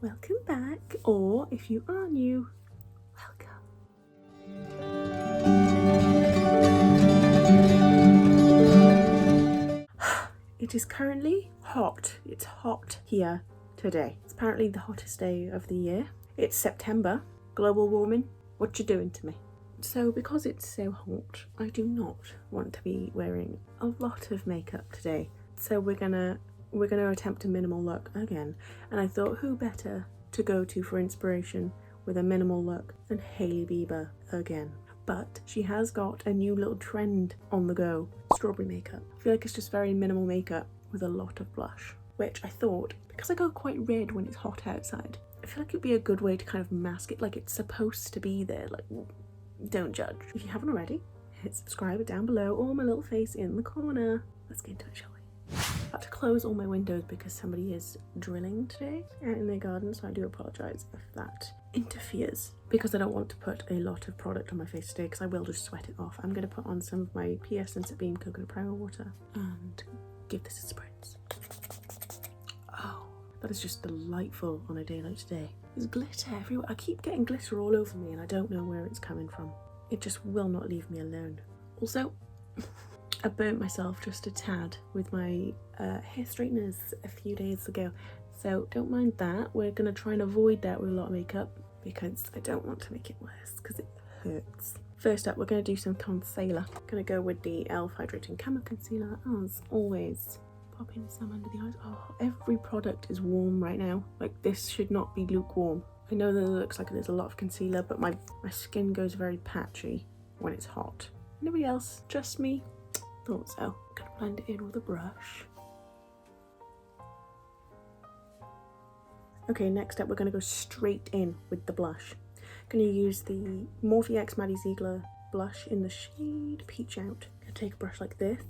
welcome back, or if you are new, welcome. It is currently hot. It's hot here today. It's apparently the hottest day of the year. It's September. Global warming. What you doing to me? So because it's so hot, I do not want to be wearing a lot of makeup today. So we're gonna attempt a minimal look again. And I thought, who better to go to for inspiration with a minimal look than Hailey Bieber again. But she has got a new little trend on the go, strawberry makeup. I feel like it's just very minimal makeup with a lot of blush, which I thought, because I go quite red when it's hot outside, I feel like it'd be a good way to kind of mask it like it's supposed to be there. Like, don't judge. If you haven't already, hit subscribe down below or my little face in the corner. Let's get into it, shall we? I've had to close all my windows because somebody is drilling today out in their garden, so I do apologise if that interferes, because I don't want to put a lot of product on my face today because I will just sweat it off. I'm going to put on some of my PS Sunset Beam Coconut Primer Water and give this a spritz. Oh, that is just delightful on a day like today. There's glitter everywhere. I keep getting glitter all over me and I don't know where it's coming from. It just will not leave me alone. Also, I burnt myself just a tad with my hair straighteners a few days ago, so don't mind that. We're going to try and avoid that with a lot of makeup because I don't want to make it worse because it hurts. First up, we're going to do some concealer. I'm going to go with the e.l.f. Hydrating Camo Concealer as always. Pop in some under the eyes. Oh, every product is warm right now. Like, this should not be lukewarm. I know that it looks like there's a lot of concealer, but my skin goes very patchy when it's hot. Nobody else, just me. Thought so. I'm gonna blend it in with a brush. Okay, next up we're gonna go straight in with the blush. I'm gonna use the Morphe X Maddie Ziegler blush in the shade Peach Out. I'm gonna take a brush like this,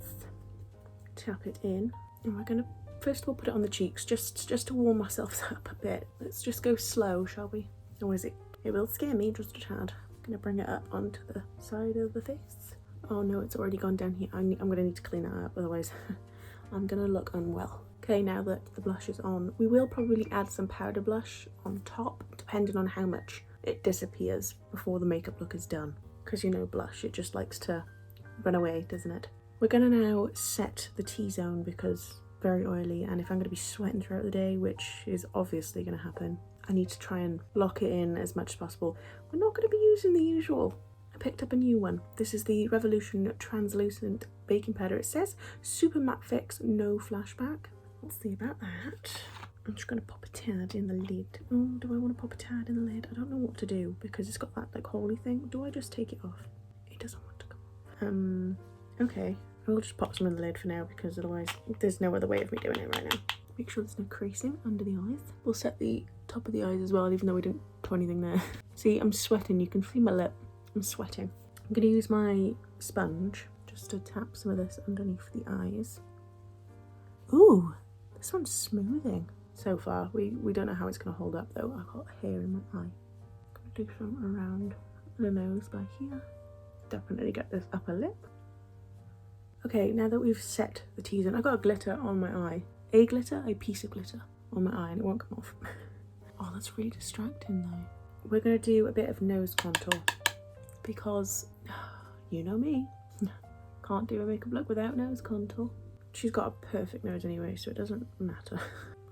tap it in, and we're gonna first of all put it on the cheeks just to warm ourselves up a bit. Let's just go slow, shall we? Or is it? It will scare me just a tad. I'm gonna bring it up onto the side of the face. Oh no, it's already gone down here. I'm gonna need to clean that up, otherwise I'm gonna look unwell. Okay, now that the blush is on, we will probably add some powder blush on top, depending on how much it disappears before the makeup look is done. Because you know blush, it just likes to run away, doesn't it? We're gonna now set the T-zone because very oily, and if I'm gonna be sweating throughout the day, which is obviously gonna happen, I need to try and lock it in as much as possible. We're not gonna be using the usual. I picked up a new one. This is the Revolution Translucent Baking Powder. It says Super Matte Fix, no flashback. Let's see about that. I'm just going to pop a tad in the lid. Oh, do I want to pop a tad in the lid? I don't know what to do because it's got that like holy thing. Do I just take it off? It doesn't want to come off. Okay. I'll just pop some in the lid for now because otherwise there's no other way of me doing it right now. Make sure there's no creasing under the eyes. We'll set the top of the eyes as well, even though we didn't do anything there. See, I'm sweating. You can see my lip. I'm sweating. I'm going to use my sponge just to tap some of this underneath the eyes. Ooh, this one's smoothing so far. We don't know how it's going to hold up though. I've got hair in my eye. I'm going to do some around the nose by here. Definitely get this upper lip. Okay, now that we've set the T-zone, I've got a glitter on my eye. A piece of glitter on my eye, and it won't come off. Oh, that's really distracting though. We're going to do a bit of nose contour. Because, you know me, can't do a makeup look without nose contour. She's got a perfect nose anyway, so it doesn't matter.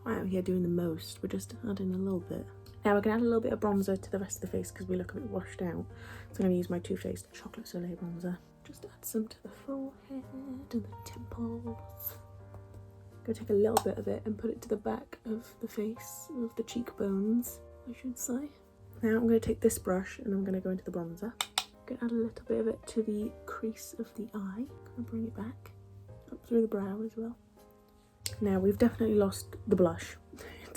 I'm out here doing the most, we're just adding a little bit. Now we're going to add a little bit of bronzer to the rest of the face because we look a bit washed out. So I'm going to use my Too Faced Chocolate Soleil bronzer. Just add some to the forehead and the temples. I'm going to take a little bit of it and put it to the back of the face, of the cheekbones, I should say. Now I'm going to take this brush and I'm going to go into the bronzer. I'm going to add a little bit of it to the crease of the eye. I'm going to bring it back up through the brow as well. Now we've definitely lost the blush.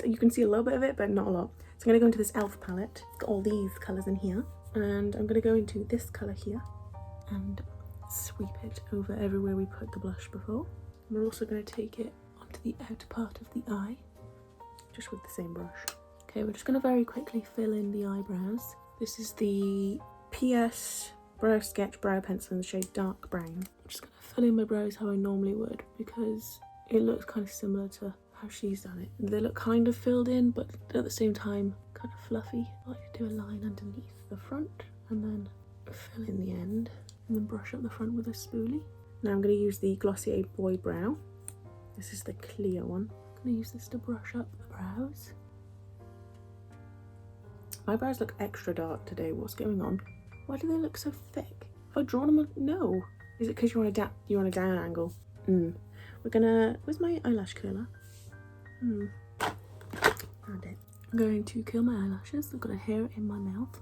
You can see a little bit of it, but not a lot. So I'm going to go into this e.l.f. palette. It's got all these colours in here. And I'm going to go into this colour here and sweep it over everywhere we put the blush before. And we're also going to take it onto the outer part of the eye, just with the same brush. Okay, we're just going to very quickly fill in the eyebrows. This is the PS Brow Sketch Brow Pencil in the shade Dark Brown. I'm just going to fill in my brows how I normally would because it looks kind of similar to how she's done it. They look kind of filled in, but at the same time kind of fluffy. I like to do a line underneath the front and then fill in the end and then brush up the front with a spoolie. Now I'm going to use the Glossier Boy Brow. This is the clear one. I'm going to use this to brush up the brows. My brows look extra dark today. What's going on? Why do they look so thick? Have I drawn them on? No. Is it because you're on a down angle? We're gonna, where's my eyelash curler? Found it. I'm going to curl my eyelashes. I've got a hair in my mouth.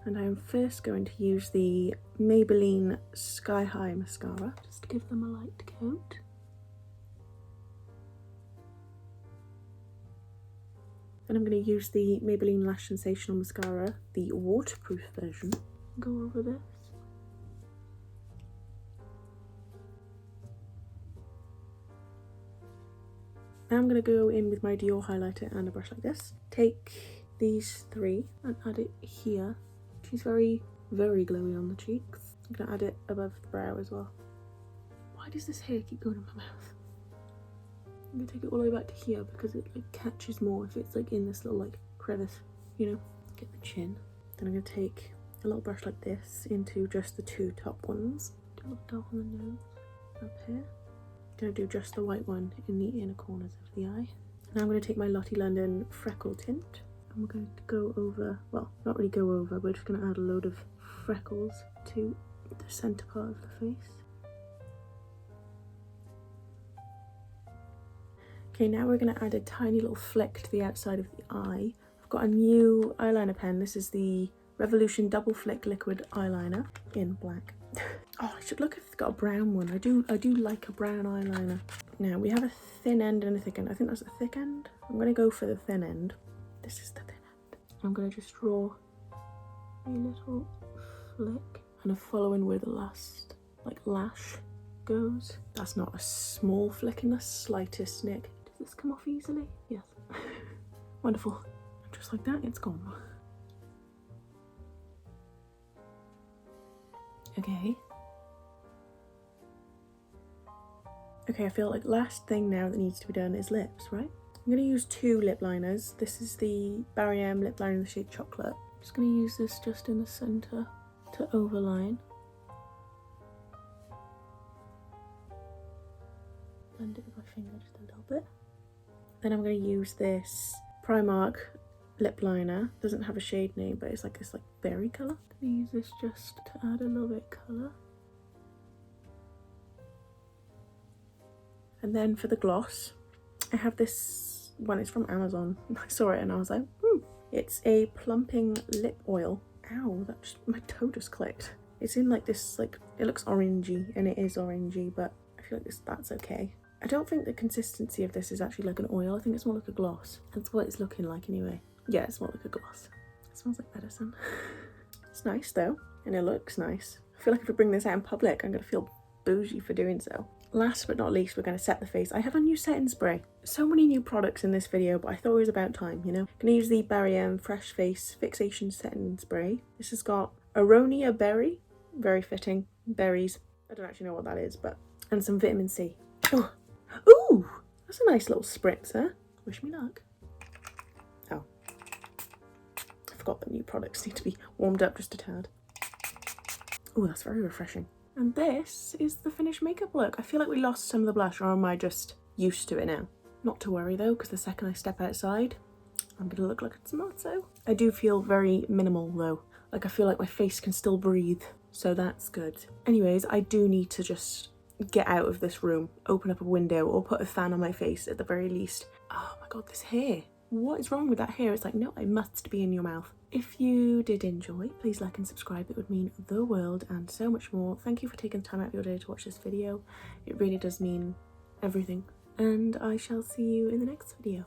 And I'm first going to use the Maybelline Sky High mascara, just to give them a light coat. Then I'm going to use the Maybelline Lash Sensational Mascara, the waterproof version. Go over this. Now I'm going to go in with my Dior highlighter and a brush like this. Take these three and add it here. She's very, very glowy on the cheeks. I'm going to add it above the brow as well. Why does this hair keep going in my mouth? I'm going to take it all the way back to here because it like catches more if it's like in this little like crevice, you know. Get the chin. Then I'm going to take a little brush like this into just the two top ones. Do a little dot on the nose up here. Going to do just the white one in the inner corners of the eye. Now I'm going to take my Lottie London freckle tint and we're going to go over, well, not really go over, we're just going to add a load of freckles to the centre part of the face. Okay, now we're going to add a tiny little flick to the outside of the eye. I've got a new eyeliner pen. This is the Revolution Double Flick Liquid Eyeliner in black. Oh, I should look if it's got a brown one. I do like a brown eyeliner. Now we have a thin end and a thick end. I think that's a thick end. I'm going to go for the thin end. This is the thin end. I'm going to just draw a little flick and a follow in where the last like lash goes. That's not a small flick in the slightest, Nick. Does this come off easily? Yes. Wonderful. Just like that, it's gone. Okay. Okay, I feel like last thing now that needs to be done is lips, right? I'm going to use two lip liners. This is the Barry M lip liner in the shade Chocolate. I'm just going to use this just in the centre to overline. Blend it with my finger just a little bit. Then I'm going to use this Primark lip liner. Doesn't have a shade name, but it's like this like berry colour. I'm going to use this just to add a little bit of colour. And then for the gloss, I have this one. It's from Amazon. I saw it and I was like, It's a plumping lip oil. Ow, my toe just clicked. It's in like this, like, it looks orangey, and it is orangey, but I feel like that's okay. I don't think the consistency of this is actually like an oil. I think it's more like a gloss. That's what it's looking like anyway. Yeah, it's more like a gloss. It smells like medicine. It's nice though, and it looks nice. I feel like if I bring this out in public, I'm gonna feel bougie for doing so. Last but not least, we're going to set the face. I have a new setting spray. So many new products in this video, but I thought it was about time, you know? I'm going to use the Barry M Fresh Face Fixation Setting Spray. This has got Aronia Berry, very fitting, berries. I don't actually know what that is, but, and some vitamin C. Oh. Ooh, that's a nice little spritzer. Wish me luck. Oh. I forgot that new products need to be warmed up just a tad. Oh, that's very refreshing. And this is the finished makeup look. I feel like we lost some of the blush, or am I just used to it now? Not to worry though, because the second I step outside, I'm gonna look like a tomato. I do feel very minimal though. Like I feel like my face can still breathe, so that's good. Anyways, I do need to just get out of this room, open up a window, or put a fan on my face at the very least. Oh my god, this hair. What is wrong with that hair? It's like, no, it must be in your mouth. If you did enjoy, please like and subscribe. It would mean the world and so much more. Thank you for taking the time out of your day to watch this video. It really does mean everything. And I shall see you in the next video.